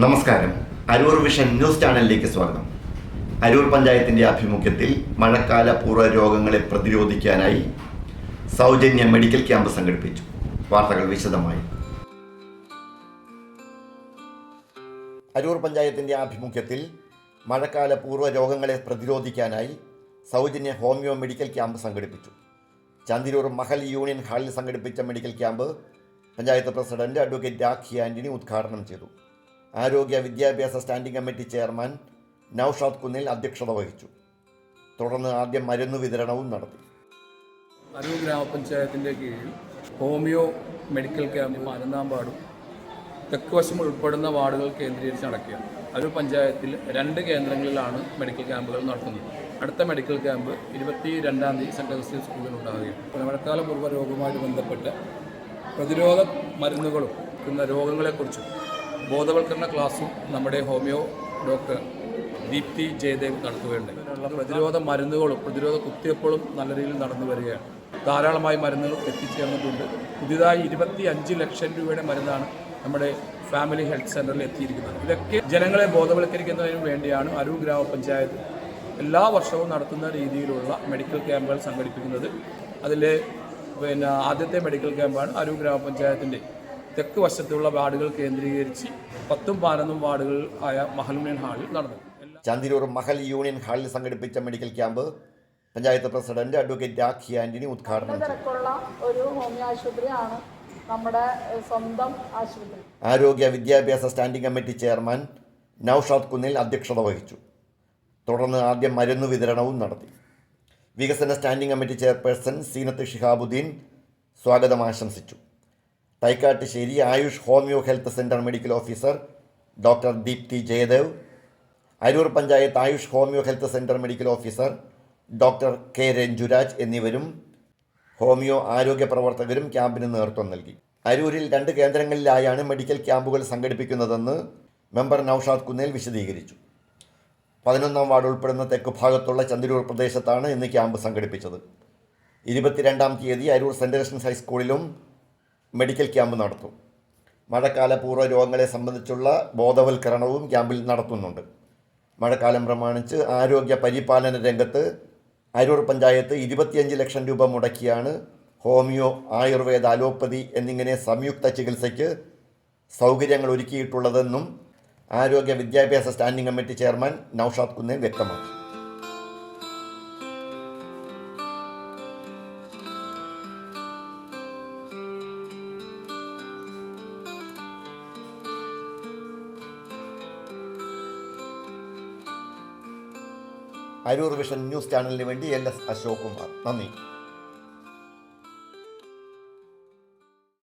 നമസ്കാരം. Aroor vision news ചാനലിലേക്ക് സ്വാഗതം. അരൂർ പഞ്ചായത്തിൻ്റെ ആഭിമുഖ്യത്തിൽ മഴക്കാല പൂർവ്വ രോഗങ്ങളെ പ്രതിരോധിക്കാനായി സൗജന്യ മെഡിക്കൽ ക്യാമ്പ് സംഘടിപ്പിച്ചു. വാർത്തകൾ വിശദമായി. അരൂർ പഞ്ചായത്തിൻ്റെ ആഭിമുഖ്യത്തിൽ മഴക്കാല പൂർവ്വ രോഗങ്ങളെ പ്രതിരോധിക്കാനായി സൗജന്യ ഹോമിയോ മെഡിക്കൽ ക്യാമ്പ് സംഘടിപ്പിച്ചു. ചാന്തിരൂർ മഹൽ യൂണിയൻ ഹാളിൽ സംഘടിപ്പിച്ച medical camp panchayat president advocate Rakhi Antony ഉദ്ഘാടനം ചെയ്തു. ആരോഗ്യ വിദ്യാഭ്യാസ സ്റ്റാൻഡിംഗ് കമ്മിറ്റി ചെയർമാൻ നൌഷാദ് കുന്നിൽ അധ്യക്ഷത വഹിച്ചു. തുടർന്ന് ആദ്യം മരുന്ന് വിതരണവും നടത്തി. അരൂർ ഗ്രാമപഞ്ചായത്തിൻ്റെ കീഴിൽ ഹോമിയോ മെഡിക്കൽ ക്യാമ്പ് 11-ാം വാർഡും തെക്ക് വശം ഉൾപ്പെടുന്ന വാർഡുകൾ കേന്ദ്രീകരിച്ച് നടക്കുകയാണ്. അരൂർ പഞ്ചായത്തിൽ 2 കേന്ദ്രങ്ങളിലാണ് മെഡിക്കൽ ക്യാമ്പുകൾ നടത്തുന്നത്. അടുത്ത മെഡിക്കൽ ക്യാമ്പ് 22-ാം തീയതി സെൻറ്റ് അഗസ്റ്റിൻ സ്കൂളിൽ ഉണ്ടാവുകയാണ്. മഴക്കാല പൂർവ്വ രോഗവുമായിട്ട് ബന്ധപ്പെട്ട പ്രതിരോധ മരുന്നുകളും രോഗങ്ങളെക്കുറിച്ചും ബോധവൽക്കരണ ക്ലാസും നമ്മുടെ ഹോമിയോ ഡോക്ടർ ദീപ്തി ജയദേവ് നടത്തുകയുണ്ടായി. പ്രതിരോധ മരുന്നുകളും പ്രതിരോധ കുത്തിവയ്പ്പുകളും നല്ല രീതിയിൽ നടന്നു വരികയാണ്. ധാരാളമായി മരുന്നുകൾ എത്തിച്ചേർന്നിട്ടുണ്ട്. പുതിയതായി 25 ലക്ഷം രൂപയുടെ മരുന്നാണ് നമ്മുടെ ഫാമിലി ഹെൽത്ത് സെൻ്ററിൽ എത്തിയിരിക്കുന്നത്. ഇതൊക്കെ ജനങ്ങളെ ബോധവൽക്കരിക്കുന്നതിന് വേണ്ടിയാണ് അരൂർ ഗ്രാമപഞ്ചായത്ത് എല്ലാ വർഷവും നടത്തുന്ന രീതിയിലുള്ള മെഡിക്കൽ ക്യാമ്പുകൾ സംഘടിപ്പിക്കുന്നത്. അതിൽ ആദ്യത്തെ മെഡിക്കൽ ക്യാമ്പാണ് അരൂർ ഗ്രാമപഞ്ചായത്തിൻ്റെ തെക്ക് വശത്തുള്ള വാർഡുകൾ കേന്ദ്രീകരിച്ച് 10ഉം 11ഉം വാർഡുകൾ ആയ മഹൽ യൂണിയൻ ഹാളിൽ നടന്നു. ചാന്തിരൂർ മഹൽ യൂണിയൻ ഹാളിൽ സംഘടിപ്പിച്ച medical camp panchayat president advocate Rakhi Antony ഉദ്ഘാടനം ചെയ്തു. ഒരു ഹോമിയോ ആശുപത്രിയാണ് നമ്മുടെ സ്വന്തം ആശുപത്രി. ആരോഗ്യ വിദ്യാഭ്യാസ സ്റ്റാൻഡിംഗ് കമ്മിറ്റി ചെയർമാൻ നൌഷാദ് കുന്നിൽ അധ്യക്ഷത വഹിച്ചു. തുടർന്ന് ആദ്യം മരുന്ന് വിതരണവും നടത്തി. വികസന standing committee chairperson Seenath Shihabuddin സ്വാഗതം ആശംസിച്ചു. Thaikattussery Ayush homeo health centre medical officer doctor Deepthi Jayadev, Aroor panchayat Ayush homeo health centre medical officer doctor K Ranjuraj എന്നിവരും ഹോമിയോ ആരോഗ്യ പ്രവർത്തകരും ക്യാമ്പിന് നേതൃത്വം നൽകി. അരൂരിൽ 2 കേന്ദ്രങ്ങളിലായാണ് മെഡിക്കൽ ക്യാമ്പുകൾ സംഘടിപ്പിക്കുന്നതെന്ന് മെമ്പർ നൌഷാദ് കുന്നേൽ വിശദീകരിച്ചു. 11-ാം വാർഡ് ഉൾപ്പെടുന്ന തെക്ക് ഭാഗത്തുള്ള ചന്തിരൂർ പ്രദേശത്താണ് ഇന്ന് ക്യാമ്പ് സംഘടിപ്പിച്ചത്. 22-ാം തീയതി അരൂർ സെൻറ്റ് അഗസ്റ്റിൻസ് ഹൈസ്കൂളിലും മെഡിക്കൽ ക്യാമ്പ് നടത്തും. മഴക്കാല പൂർവ്വ രോഗങ്ങളെ സംബന്ധിച്ചുള്ള ബോധവൽക്കരണവും ക്യാമ്പിൽ നടത്തുന്നുണ്ട്. മഴക്കാലം പ്രമാണിച്ച് ആരോഗ്യ പരിപാലന രംഗത്ത് അരൂർ പഞ്ചായത്ത് 25 ലക്ഷം രൂപ മുടക്കിയാണ് ഹോമിയോ, ആയുർവേദ, അലോപ്പതി എന്നിങ്ങനെ സംയുക്ത ചികിത്സയ്ക്ക് സൗകര്യങ്ങൾ ഒരുക്കിയിട്ടുള്ളതെന്നും ആരോഗ്യ വിദ്യാഭ്യാസ standing committee chairman Naushad Kunnel വ്യക്തമാക്കി. അരൂർ വിഷൻ ന്യൂസ് ചാനലിന് വേണ്ടി LS അശോക് കുമാർ. നന്ദി.